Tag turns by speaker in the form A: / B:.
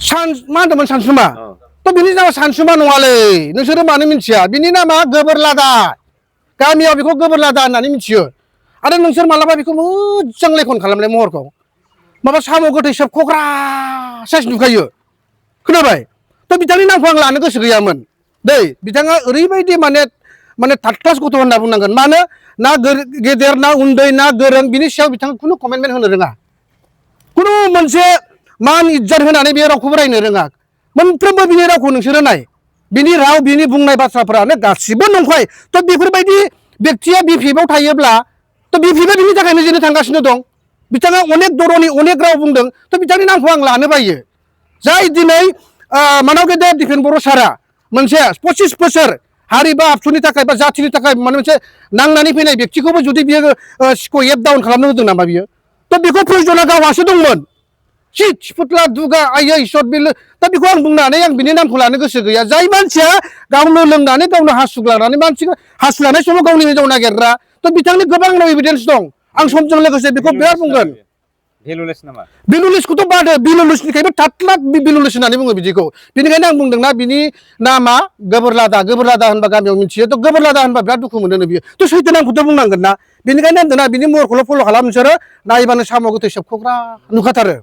A: मा होनदोंमोन सानसुमा थ' बिनि नामा सानसुमा नङालै नोंसोरो मानो मिथिया बिनि नामा गोबोरलादा गामियाव बेखौ गोबोरलादा होननानै मिथियो आरो नोंसोर मालाबा बेखौ मोजां लेखन खालामलाय महरखौ माबा साम' गोथै सोबख'ग्रा साइस नुखायो खोनाबाय थ' बिथांनि नामखौ आं लानो गोसो गैयामोन दै बिथाङा ओरैबायदि माने थार्ड क्लास गथ' होनना बुंनांगोन मानो ना गेदेर ना उन्दै ना गोरों बिनि सायाव बिथाङा खुनु कमेन्टमेन्ट होनो रोङा खुनु मोनसे मान इज्जत होनानै बे रावखौबो रायनो रोङा मोनफ्रोमबो बिनि रावखौ नोंसोरो नाय बिनि राव बिनि बुंनाय बाथ्राफोरानो गासिबो नंखाय थ' बेफोरबायदि बेक्तिया बिपिएफआव थायोब्ला थ' बिपिएफआ बिनि थाखायनो जेनो थांगासिनो दं बिथाङा अनेक दरनि अनेक राव बुंदों थ' बिथांनि नामखौ आं लानो बायो जाय दिनै मानाव गेदेर दिपेन बर' सारा मोनसे 25 बोसोर हारि बा आबसुनि थाखाय बा जाथिनि थाखाय माने मोनसे नांनानै फैनाय बेक्तिखौबो जुदि बियो सिख' एप डाउन खालामनो होदों नामा बियो थ' बेखौ प्रयजना गावहासो दंमोन सिफुथला दुगा आयै सत बिलो दा बेखौ आं बुंनानै आं बिनि नामखौ लानो गोसो गैया जाय मानसिया गावनो लोंनानै गावनो हासुग्लानानै मानसिखौ हासुलानाय समाव गावनि हिनजाव नागिरग्रा थ' बिथांनि गोबां एभिडेन्स दं आं समजों लोगोसे बेखौ बिराद बुंगोन
B: भेलुलेस नामा
A: भेलुलेसखौथ' बादो भेलुलेसनिखायबो थाथ्ला भेलुलेस होननानै बुङो बिदिखौ बेनिखायनो आं बुंदोंना बिनि नामा गोबोरलादा होनबा गामियाव मिथियो थ' गोबोरलादा होनबा बिराद दुखु मोनो बियो थ' सैथो नामखौथ' बुंनांगोन ना बेनिखायनो होनदोंना बिनि महरखौल' फल' खालाम नोंसोरो नायबानो साम' गोथै सोबख'ग्रा नुखाथारो